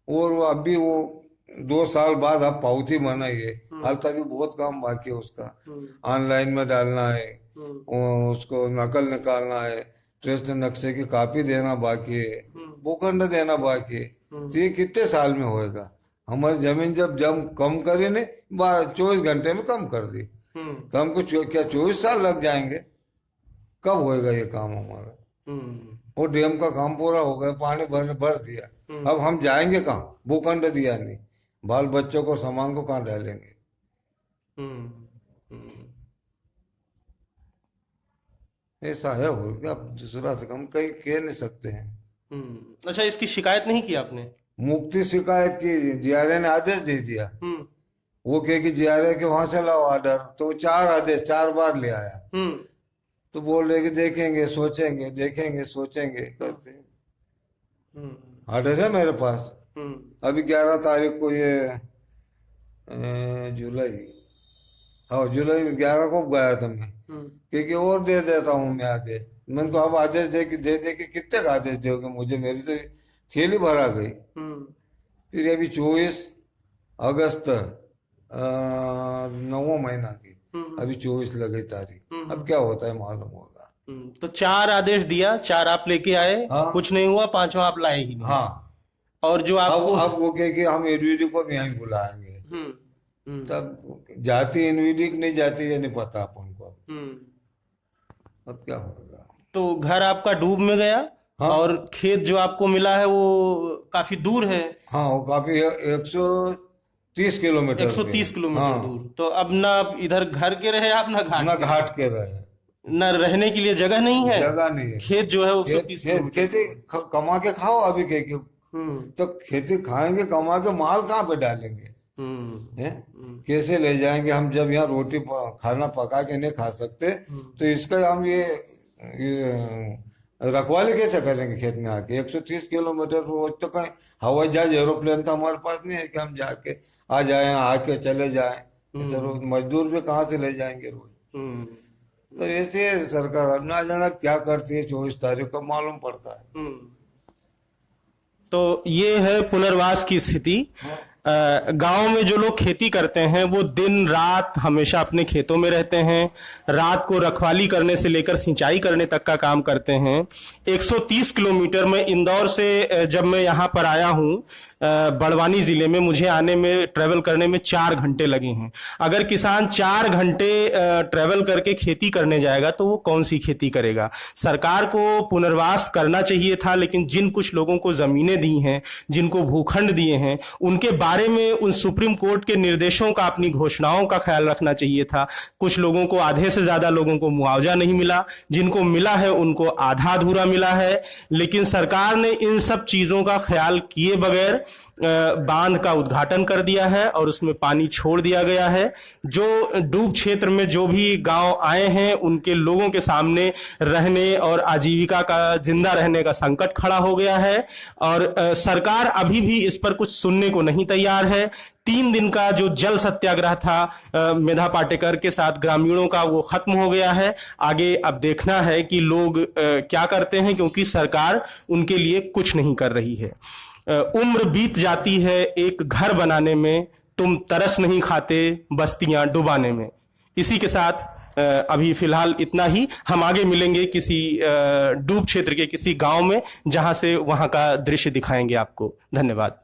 और वो अभी वो 2 साल बाद अब पावती बनाई है, हाल तक बहुत काम बाकी है उसका। ऑनलाइन में डालना है, उसको नकल निकालना है, ट्रेस नक्शे की कॉपी देना बाकी है, भूखंड देना बाकी है। तो ये कितने साल में होएगा? हमारी जमीन जब कम करी ने 24 घंटे में कम कर दी, तो हमको क्या 24 साल लग जाएंगे? कब होएगा ये काम हमारा? और डैम का काम पूरा हो गया, पानी भर दिया, अब हम जाएंगे कहाँ? भूखंड दिया नहीं, बाल बच्चों को सामान को कहाँ डालेंगे? ऐसा है, और क्या दूसरा से हम कहीं कह नहीं सकते हैं। अच्छा, इसकी शिकायत नहीं की आपने? मुक्ति शिकायत की, जीआरए ने आदेश दे दिया। वो कहे कि जीआरए के वहां से लाओ ऑर्डर, तो 4 आदेश 4 बार ले आया। तो बोल रहे कि देखेंगे, सोचेंगे, देखेंगे, सोचेंगे करते। ऑर्डर है मेरे पास। अभी 11 तारीख को ये जुलाई में 11 को गया था मैं, क्योंकि और दे देता हूँ मैं आदेश। मैंने को अब आदेश दे के कितने का आदेश दोगे मुझे? मेरी तो थैली भरा गई। फिर अभी 24 अगस्त 9वां महीना की, अभी 24 लगी तारीख। अब क्या होता है मालूम होगा। तो 4 आदेश दिया, 4 आप लेके आए। हाँ? कुछ नहीं हुआ, 5वां आप लाए ही नहीं। हाँ। और जो आपको अब वो कहे कि हम एडवीडी को भी यहीं बुलाएंगे। तब जाती एनवीडी नहीं जाती, ये नहीं पता अपन को। अब क्या होगा? तो घर आपका डूब में गया। हाँ? और खेत जो आपको मिला है वो काफी दूर है। हाँ, वो काफी 130 किलोमीटर 130 किलोमीटर दूर। तो अब ना इधर घर के रहे आप, ना घाट के रहे, न रहने के लिए जगह नहीं है। जगह नहीं है। खेत जो है 130 खेती कमा के खाओ अभी के तो खेती खाएंगे कमा के, माल कहाँ पे डालेंगे? कैसे ले जाएंगे हम? जब यहाँ रोटी खाना पका के नहीं खा सकते, तो इसका हम ये रखवाली कैसे करेंगे खेत में आके? 130 किलोमीटर रोज तो कहीं हवाई जहाज एरोप्लेन तो हमारे पास नहीं है कि हम जाके आ जाए, आके चले जाए। रोज मजदूर भी कहाँ से ले जाएंगे रोज? तो ऐसे सरकार ना जाना क्या करती है, 24 तारीख को मालूम पड़ता है। तो ये है पुनर्वास की स्थिति। गांव में जो लोग खेती करते हैं वो दिन रात हमेशा अपने खेतों में रहते हैं। रात को रखवाली करने से लेकर सिंचाई करने तक का काम करते हैं। 130 किलोमीटर में इंदौर से जब मैं यहाँ पर आया हूँ बड़वानी जिले में मुझे आने में, ट्रेवल करने में 4 घंटे लगे हैं। अगर किसान 4 घंटे ट्रेवल करके खेती करने जाएगा तो वो कौन सी खेती करेगा? सरकार को पुनर्वास करना चाहिए था, लेकिन जिन कुछ लोगों को जमीनें दी हैं, जिनको भूखंड दिए हैं, उनके बारे में उन सुप्रीम कोर्ट के निर्देशों का, अपनी घोषणाओं का ख्याल रखना चाहिए था। कुछ लोगों को, आधे से ज्यादा लोगों को मुआवजा नहीं मिला, जिनको मिला है उनको आधा अधूरा मिला है। लेकिन सरकार ने इन सब चीजों का ख्याल किए बगैर बांध का उद्घाटन कर दिया है और उसमें पानी छोड़ दिया गया है। जो डूब क्षेत्र में जो भी गांव आए हैं, उनके लोगों के सामने रहने और आजीविका का, जिंदा रहने का संकट खड़ा हो गया है और सरकार अभी भी इस पर कुछ सुनने को नहीं तैयार है। 3 दिन का जो जल सत्याग्रह था मेधा पाटेकर के साथ ग्रामीणों का, वो खत्म हो गया है। आगे अब देखना है कि लोग क्या करते हैं, क्योंकि सरकार उनके लिए कुछ नहीं कर रही है। उम्र बीत जाती है एक घर बनाने में, तुम तरस नहीं खाते बस्तियां डुबाने में। इसी के साथ अभी फिलहाल इतना ही। हम आगे मिलेंगे किसी डूब क्षेत्र के किसी गांव में, जहां से वहां का दृश्य दिखाएंगे आपको। धन्यवाद।